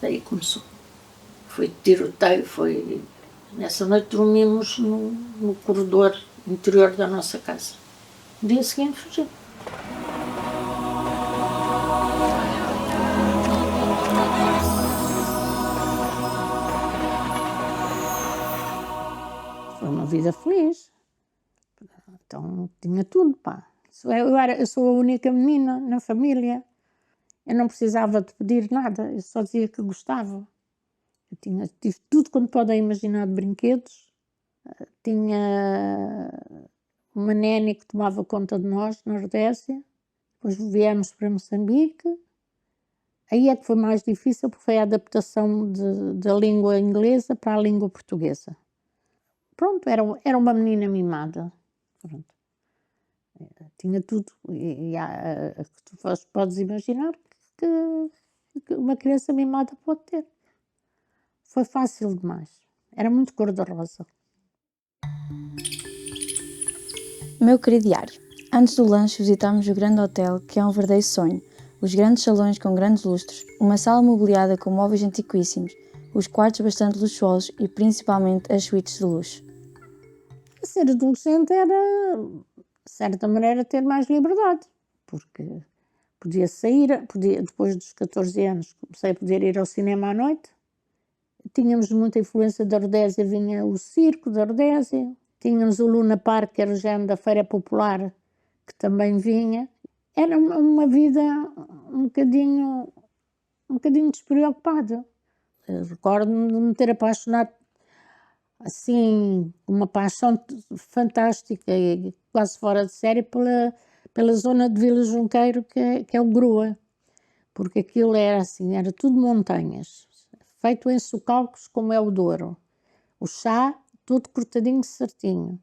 Daí começou. Foi tiroteio, foi... Nessa noite dormimos no corredor interior da nossa casa. No dia seguinte fugi. Foi uma vida feliz. Então tinha tudo, pá. Eu sou a única menina na família. Eu não precisava de pedir nada, eu só dizia que gostava. Tive tudo quanto podem imaginar de brinquedos. Tinha uma néni que tomava conta de nós na Rodésia. Depois viemos para Moçambique. Aí é que foi mais difícil, porque foi a adaptação da língua inglesa para a língua portuguesa. Pronto, era uma menina mimada. Pronto. Tinha tudo. Tu podes imaginar que uma criança mimada pode ter. Foi fácil demais. Era muito cor-de-rosa. Meu querido diário, antes do lanche visitámos o grande hotel, que é um verdadeiro sonho. Os grandes salões com grandes lustres, uma sala mobiliada com móveis antiquíssimos, os quartos bastante luxuosos e principalmente as suítes de luxo. Ser adolescente era, de certa maneira, ter mais liberdade, porque podia sair, depois dos 14 anos, comecei a poder ir ao cinema à noite. Tínhamos muita influência da Rodésia, vinha o circo da Rodésia. Tínhamos o Luna Park, que era o género da Feira Popular, que também vinha. Era uma vida um bocadinho despreocupada. Recordo-me de me ter apaixonado assim, uma paixão fantástica e quase fora de série pela zona de Vila Junqueiro, que é o Grua. Porque aquilo era assim, era tudo montanhas, feito em socalcos como é o Douro. O chá, tudo cortadinho certinho.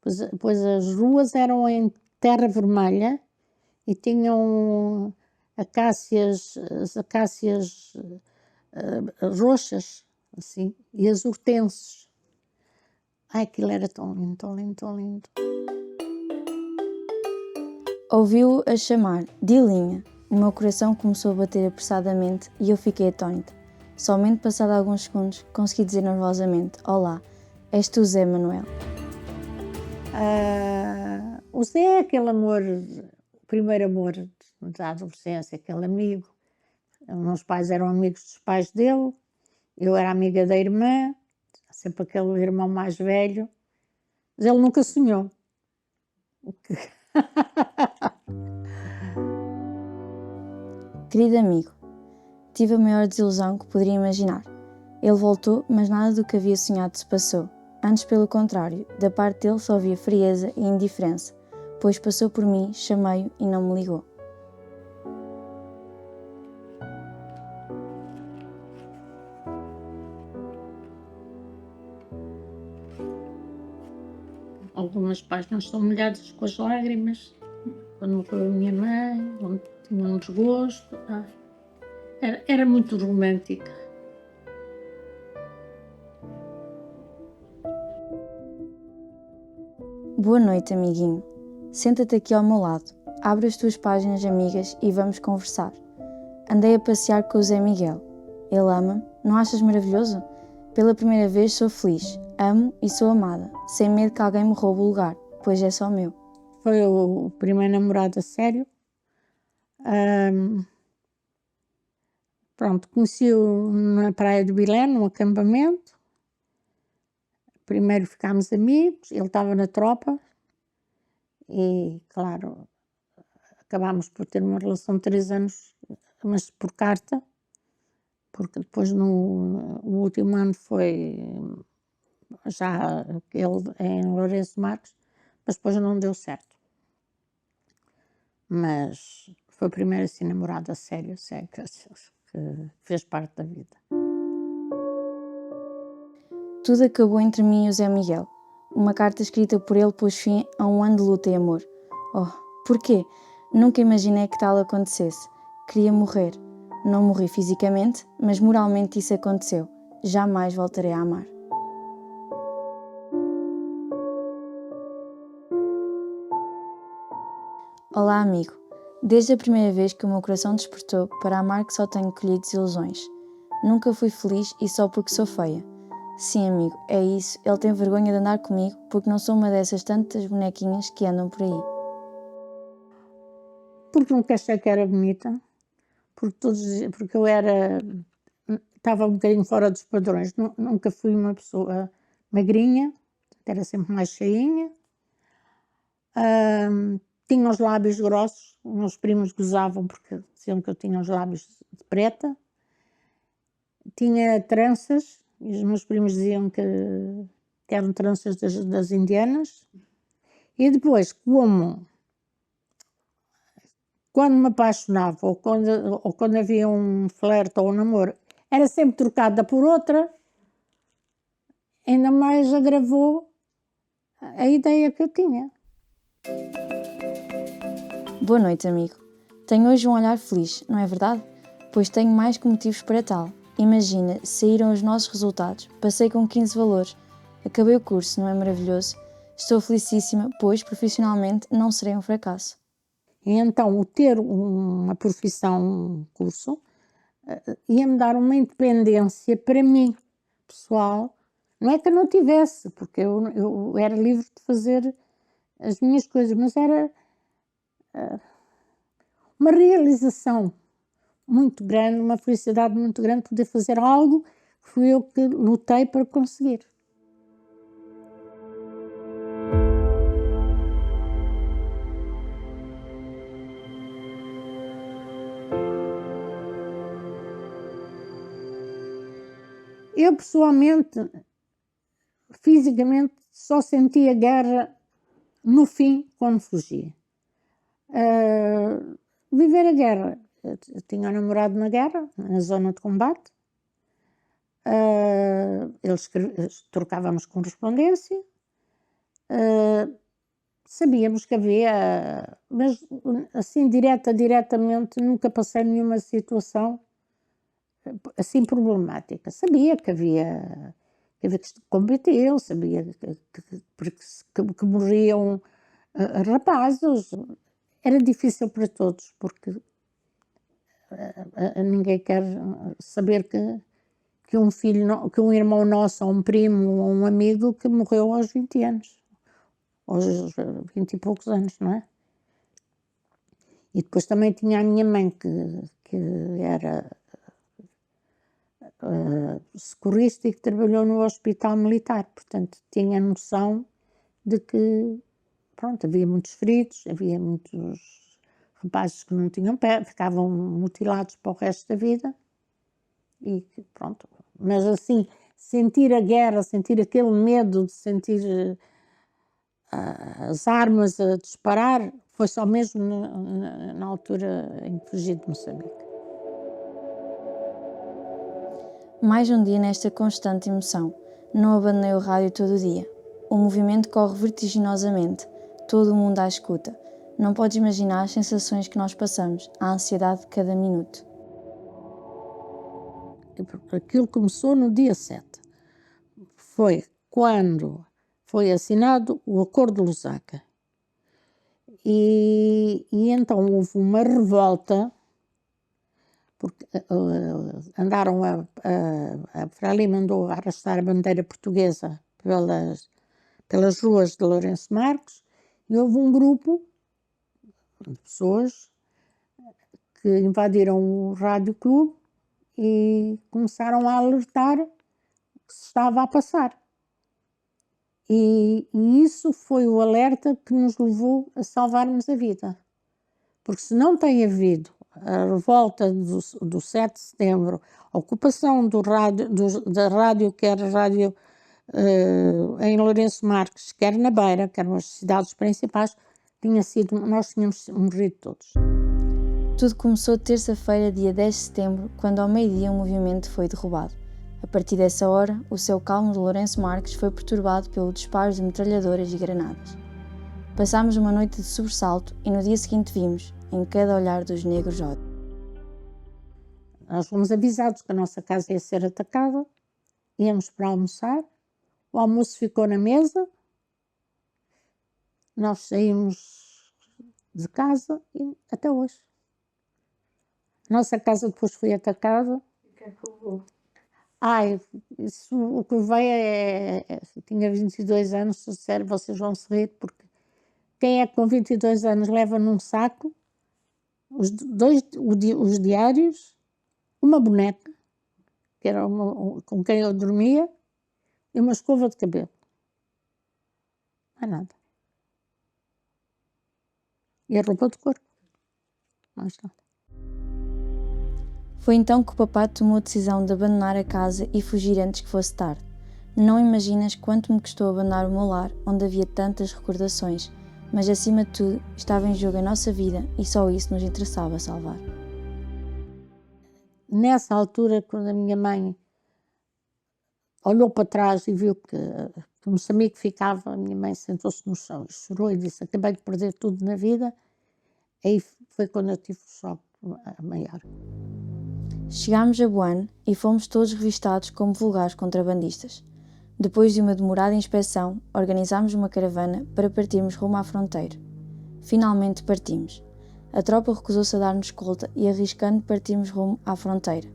Pois as ruas eram em terra vermelha e tinham as acácias roxas, assim, e as hortenses. Ai, aquilo era tão lindo, tão lindo, tão lindo. Ouviu-o a chamar, Dilinha. O meu coração começou a bater apressadamente e eu fiquei atônita. Somente passado alguns segundos consegui dizer nervosamente, olá, és tu Zé Manuel. O Zé é aquele amor, o primeiro amor da adolescência, aquele amigo. Os meus pais eram amigos dos pais dele, eu era amiga da irmã, sempre aquele irmão mais velho, mas ele nunca sonhou. Querido amigo, tive a maior desilusão que poderia imaginar. Ele voltou, mas nada do que havia sonhado se passou. Antes, pelo contrário, da parte dele só havia frieza e indiferença, pois passou por mim, chamei-o e não me ligou. Algumas páginas são molhadas com as lágrimas, quando morreu a minha mãe, onde tinha um desgosto. Era muito romântica. Boa noite, amiguinho. Senta-te aqui ao meu lado, abre as tuas páginas amigas e vamos conversar. Andei a passear com o Zé Miguel. Ele ama-me, não achas maravilhoso? Pela primeira vez sou feliz, amo e sou amada, sem medo que alguém me roube o lugar, pois é só meu. Foi o primeiro namorado a sério. Pronto, conheci-o na praia de Bilé, num acampamento. Primeiro ficámos amigos, ele estava na tropa e, claro, acabámos por ter uma relação de 3 anos, mas por carta, porque depois o último ano foi já ele em Lourenço Marques, mas depois não deu certo. Mas foi o primeiro assim namorado a sério, que fez parte da vida. Tudo acabou entre mim e o Zé Miguel. Uma carta escrita por ele pôs fim a um ano de luta e amor. Oh, porquê? Nunca imaginei que tal acontecesse. Queria morrer. Não morri fisicamente, mas moralmente isso aconteceu. Jamais voltarei a amar. Olá, amigo. Desde a primeira vez que o meu coração despertou para amar que só tenho colhido desilusões. Nunca fui feliz e só porque sou feia. Sim, amigo, é isso. Ele tem vergonha de andar comigo porque não sou uma dessas tantas bonequinhas que andam por aí. Porque nunca achei que era bonita, porque eu estava um bocadinho fora dos padrões. Nunca fui uma pessoa magrinha, era sempre mais cheinha. Tinha os lábios grossos, os meus primos gozavam porque diziam que eu tinha os lábios de preta. Tinha tranças, e os meus primos diziam que eram tranças das indianas. E depois, quando me apaixonava ou quando havia um flerte ou um namoro, era sempre trocada por outra, ainda mais agravou a ideia que eu tinha. Boa noite, amigo. Tenho hoje um olhar feliz, não é verdade? Pois tenho mais que motivos para tal. Imagina, saíram os nossos resultados, passei com 15 valores, acabei o curso, não é maravilhoso? Estou felicíssima, pois profissionalmente não serei um fracasso. E então, o ter uma profissão, um curso, ia-me dar uma independência para mim, pessoal. Não é que eu não tivesse, porque eu era livre de fazer as minhas coisas, mas era uma realização muito grande, uma felicidade muito grande poder fazer algo que fui eu que lutei para conseguir. Eu, pessoalmente, fisicamente, só senti a guerra no fim, quando fugia. Viver a guerra. Eu tinha um namorado na guerra, na zona de combate. Trocávamos correspondência. Sabíamos que havia, mas assim diretamente nunca passei nenhuma situação assim problemática. Sabia que havia que combater, sabia que morriam rapazes. Era difícil para todos, porque ninguém quer saber que um filho, que um irmão nosso, ou um primo, ou um amigo que morreu aos 20 anos, aos 20 e poucos anos, não é? E depois também tinha a minha mãe, que era socorrista e que trabalhou no hospital militar, portanto tinha noção de que, pronto, havia muitos feridos, havia muitos rapazes que não tinham pé, ficavam mutilados para o resto da vida e pronto. Mas assim, sentir a guerra, sentir aquele medo de sentir as armas a disparar, foi só mesmo na altura em que fugi de Moçambique. Mais um dia nesta constante emoção. Não abandonei o rádio todo o dia. O movimento corre vertiginosamente. Todo o mundo à escuta. Não podes imaginar as sensações que nós passamos, a ansiedade de cada minuto. Aquilo começou no dia 7. Foi quando foi assinado o Acordo de Lusaka. E então houve uma revolta, porque andaram a Frali mandou arrastar a bandeira portuguesa pelas ruas de Lourenço Marques, e houve um grupo de pessoas que invadiram o Rádio Clube e começaram a alertar que se estava a passar. E isso foi o alerta que nos levou a salvarmos a vida. Porque se não tem havido a revolta do 7 de setembro, a ocupação da rádio, quer rádio em Lourenço Marques, quer na Beira, que eram as cidades principais, nós tínhamos morrido todos. Tudo começou terça-feira, dia 10 de setembro, quando ao meio-dia um movimento foi derrubado. A partir dessa hora, o céu calmo de Lourenço Marques foi perturbado pelo disparo de metralhadoras e granadas. Passámos uma noite de sobressalto e no dia seguinte vimos, em cada olhar dos negros, ódio. Nós fomos avisados que a nossa casa ia ser atacada, íamos para almoçar, o almoço ficou na mesa, nós saímos de casa e até hoje. A nossa casa depois foi atacada Ai, isso, o que veio tinha 22 anos, se disser, vocês vão se rir, porque quem é que com 22 anos leva num saco os diários, uma boneca, que era com quem eu dormia, e uma escova de cabelo. Não é nada. E a roupa de corpo. Mais nada. Foi então que o papá tomou a decisão de abandonar a casa e fugir antes que fosse tarde. Não imaginas quanto me custou abandonar o meu lar, onde havia tantas recordações, mas acima de tudo estava em jogo a nossa vida e só isso nos interessava salvar. Nessa altura, quando a minha mãe olhou para trás e viu que Moçambique ficava, a minha mãe sentou-se no chão e chorou e disse: acabei de perder tudo na vida. Aí foi quando eu tive o choque maior. Chegámos a Buane e fomos todos revistados como vulgares contrabandistas. Depois de uma demorada inspeção, organizámos uma caravana para partirmos rumo à fronteira. Finalmente partimos. A tropa recusou-se a dar-nos escolta e arriscando partimos rumo à fronteira.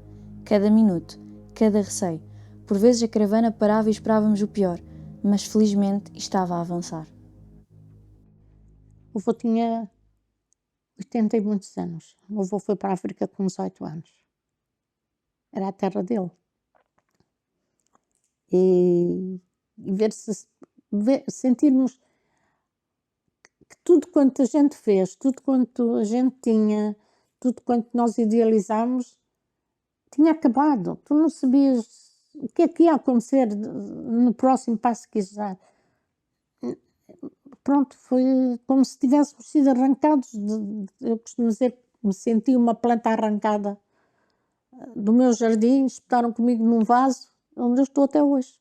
Cada minuto, cada receio. Por vezes a caravana parava e esperávamos o pior, mas felizmente estava a avançar. O avô tinha 80 e muitos anos. O meu avô foi para a África com 18 anos. Era a terra dele. E sentirmos que tudo quanto a gente fez, tudo quanto a gente tinha, tudo quanto nós idealizámos, tinha acabado. Tu não sabias o que é que ia acontecer no próximo passo que ias dar. Pronto, foi como se tivéssemos sido arrancados. Eu costumo dizer que me senti uma planta arrancada do meu jardim, espetaram comigo num vaso, onde eu estou até hoje.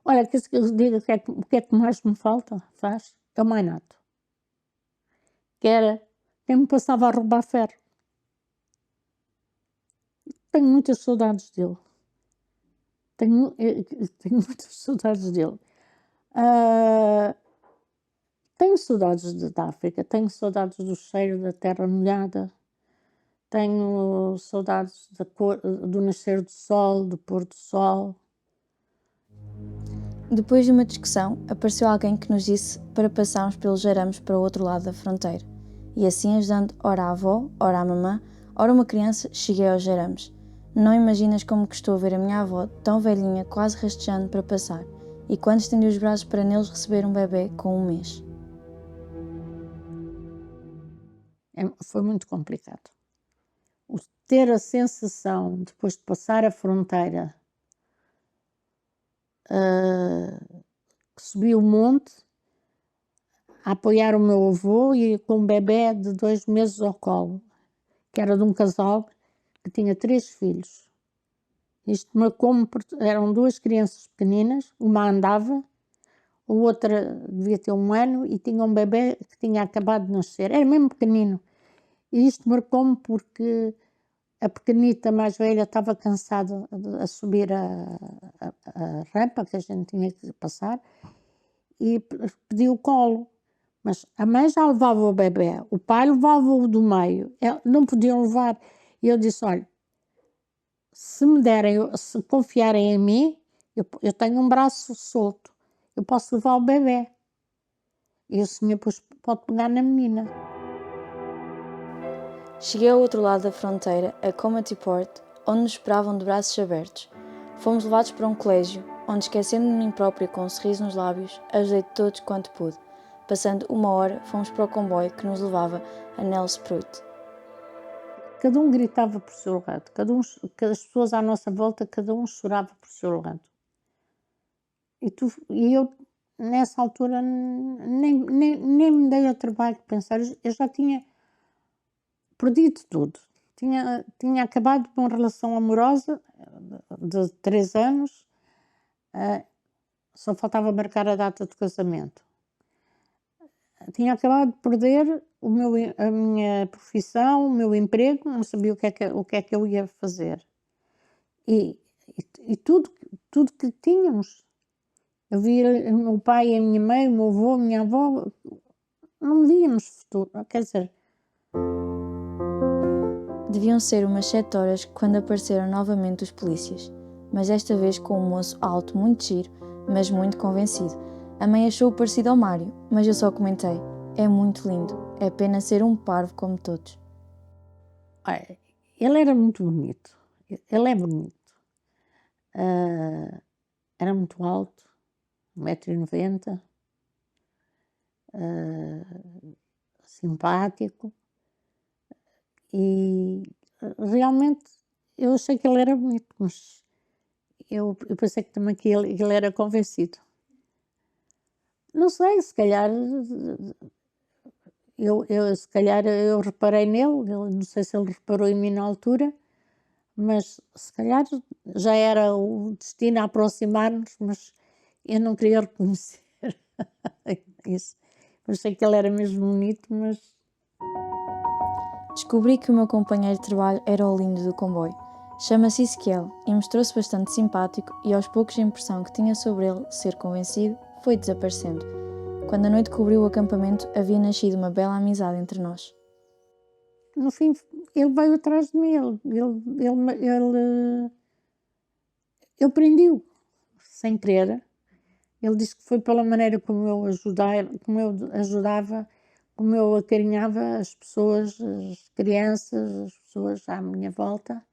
Olha, quer que eu diga o que é que mais me falta? Faz? É o Mainato. Que era quem me passava a roubar ferro. Tenho muitas saudades dele. Tenho muitas saudades dele. Tenho saudades da África, tenho saudades do cheiro da terra molhada, tenho saudades do nascer do sol, do pôr do sol. Depois de uma discussão, apareceu alguém que nos disse para passarmos pelos arames para o outro lado da fronteira. E assim, ajudando ora a avó, ora a mamã, ora uma criança, cheguei aos arames. Não imaginas como custou ver a minha avó, tão velhinha, quase rastejando para passar, e quando estendi os braços para neles receber um bebê com 1 mês. Foi muito complicado. Ter a sensação, depois de passar a fronteira, que subi o monte, a apoiar o meu avô e com um bebê de 2 meses ao colo, que era de um casal que tinha 3 filhos. Isto marcou-me porque eram 2 crianças pequeninas, uma andava, a outra devia ter 1 ano e tinha um bebê que tinha acabado de nascer, era mesmo pequenino. E isto marcou-me porque a pequenita mais velha estava cansada a subir a rampa que a gente tinha que passar e pediu o colo. Mas a mãe já levava o bebê, o pai levava-o do meio, não podiam levar. E eu disse: olha, se confiarem em mim, eu tenho um braço solto, eu posso levar o bebê. E o senhor pode pegar na menina. Cheguei ao outro lado da fronteira, a Komati Port, onde nos esperavam de braços abertos. Fomos levados para um colégio, onde, esquecendo de mim própria com um sorriso nos lábios, ajudei todos quanto pude. Passando 1 hora, fomos para o comboio que nos levava a Nelspruit. Cada um gritava por seu lado, as pessoas à nossa volta, cada um chorava por seu lado. E eu, nessa altura, nem me dei ao trabalho de pensar, eu já tinha perdido tudo. Tinha acabado com uma relação amorosa de 3 anos, só faltava marcar a data de casamento. Tinha acabado de perder a minha profissão, o meu emprego, não sabia o que é que eu ia fazer. E tudo que tínhamos. Eu via o meu pai, a minha mãe, o meu avô, a minha avó, não víamos futuro, quer dizer. Deviam ser umas 7 horas quando apareceram novamente os polícias, mas desta vez com um moço alto, muito giro, mas muito convencido. A mãe achou-o parecido ao Mário, mas eu só comentei: é muito lindo, é pena ser um parvo como todos. Olha, ele era muito bonito, ele é bonito. Era muito alto, 1,90 m, simpático, e realmente eu achei que ele era bonito, mas eu pensei que também que ele era convencido. Não sei, se calhar eu reparei nele, não sei se ele reparou em mim na altura, mas se calhar já era o destino a aproximar-nos, mas eu não queria reconhecer isso. Eu sei que ele era mesmo bonito, mas Descobri que o meu companheiro de trabalho era o lindo do comboio. Chama-se Ezequiel e mostrou-se bastante simpático, e aos poucos a impressão que tinha sobre ele ser convencido foi desaparecendo. Quando a noite cobriu o acampamento, havia nascido uma bela amizade entre nós. no fim ele veio atrás de mim, eu prendi-o, sem querer. Ele disse que foi pela maneira como eu ajudava, como eu acarinhava as pessoas, as crianças, as pessoas à minha volta.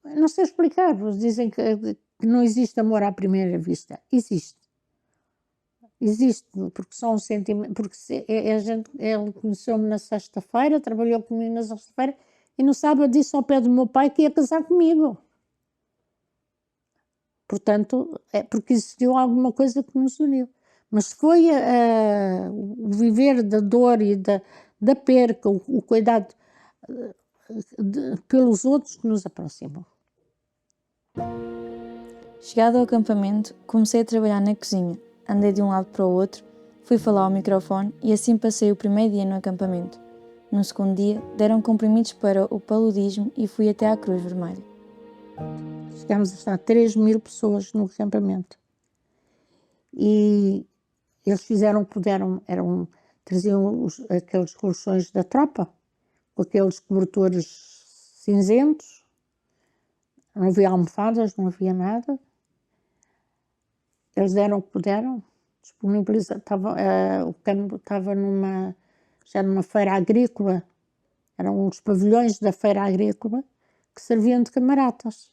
Não sei explicar, dizem que não existe amor à primeira vista. Existe. Existe, porque são sentimentos, porque ele conheceu-me na sexta-feira, trabalhou comigo na sexta-feira, e no sábado disse ao pé do meu pai que ia casar comigo. Portanto, é porque existiu alguma coisa que nos uniu. Mas foi o viver da dor e da perca, o cuidado pelos outros que nos aproximam. Chegado ao acampamento, comecei a trabalhar na cozinha. Andei de um lado para o outro, fui falar ao microfone e assim passei o primeiro dia no acampamento. No segundo dia, deram comprimidos para o paludismo e fui até à Cruz Vermelha. Chegámos a estar 3.000 pessoas no acampamento. E eles fizeram o que puderam, traziam aqueles colchões da tropa, com aqueles cobertores cinzentos, não havia almofadas, não havia nada. Eles deram o que puderam, disponibilizaram, o campo estava já numa feira agrícola, eram os pavilhões da feira agrícola que serviam de camaratas.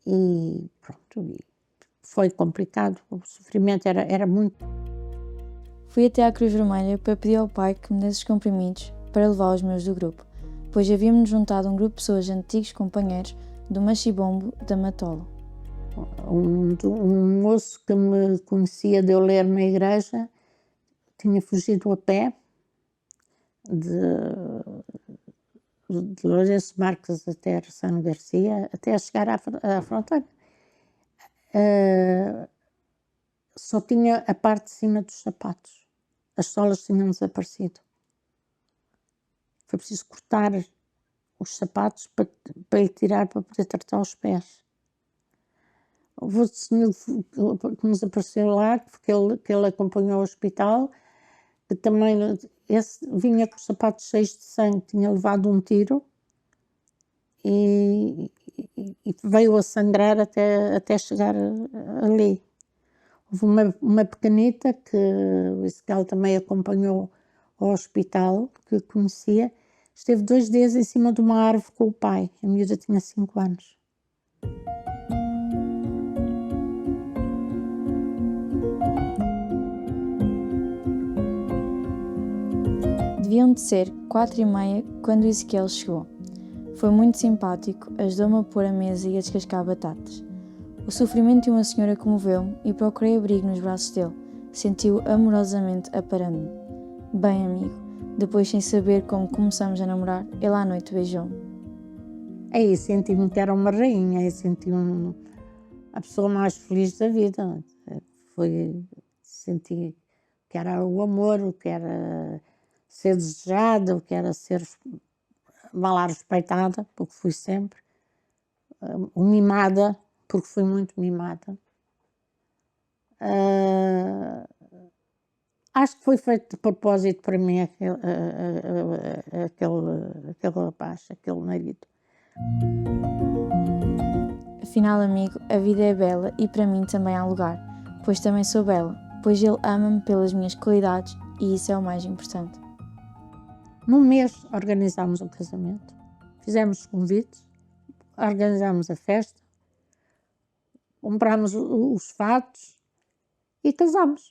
E pronto, foi complicado, o sofrimento era muito. Fui até à Cruz Vermelha para pedir ao pai que me desse os comprimidos para levar aos meus do grupo, pois havíamos juntado um grupo de pessoas antigos companheiros do Machibombo da Matola. Um moço que me conhecia de eu ler na igreja tinha fugido a pé de Lourenço Marques até Ressano Garcia, até chegar à fronteira. Só tinha a parte de cima dos sapatos. As solas tinham desaparecido. Foi preciso cortar os sapatos para lhe tirar, para poder tratar os pés. Houve outro senhor que nos apareceu lá, que ele acompanhou ao hospital, que também vinha com os sapatos cheios de sangue, tinha levado um tiro e veio a sangrar até chegar ali. Houve uma pequenita que o Ezequiel também acompanhou ao hospital, que conhecia, esteve 2 dias em cima de uma árvore com o pai, a miúda tinha 5 anos. Deviam de ser 4h30 quando o Ezequiel chegou. Foi muito simpático, ajudou-me a pôr a mesa e a descascar batatas. O sofrimento de uma senhora comoveu-me e procurei abrigo nos braços dele. Sentiu amorosamente aparando-me. Bem, amigo, depois sem saber como começamos a namorar, ele à noite beijou-me. Aí senti-me que era uma rainha, aí senti-me a pessoa mais feliz da vida. Senti que era o amor, o que era ser desejada, o que era ser mal respeitada, porque fui sempre, mimada, porque fui muito mimada. Acho que foi feito de propósito para mim aquele rapaz, aquele marido. Afinal, amigo, a vida é bela e para mim também há lugar, pois também sou bela, pois ele ama-me pelas minhas qualidades e isso é o mais importante. Num mês organizámos o casamento, fizemos os convites, organizámos a festa, comprámos os fatos e casámos.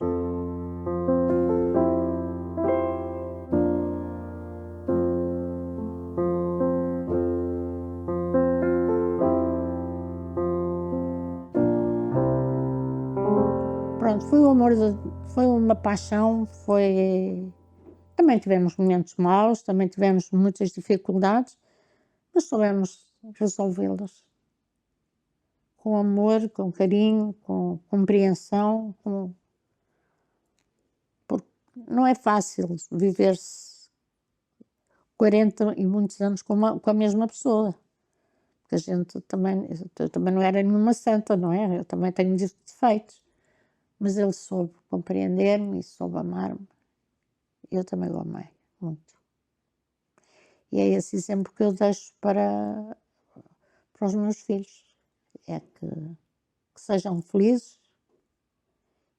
Pronto, foi o amor, foi uma paixão, também tivemos momentos maus, também tivemos muitas dificuldades, mas soubemos resolvê-las com amor, com carinho, com compreensão, porque não é fácil viver-se 40 e muitos anos com a mesma pessoa, porque a gente eu também não era nenhuma santa, não é? Eu também tenho defeitos, mas ele soube compreender-me e soube amar-me. Eu também o amei muito. E é esse exemplo que eu deixo para os meus filhos, é que sejam felizes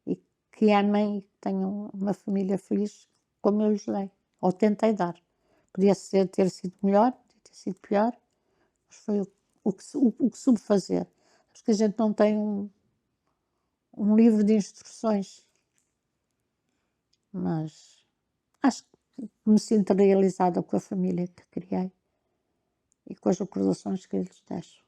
e que amem e que tenham uma família feliz como eu lhes dei, ou tentei dar. Podia ter sido melhor, podia ter sido pior, mas foi o que soube fazer. Acho que a gente não tem um livro de instruções, mas acho que me sinto realizada com a família que criei e com as recordações que lhes deixo.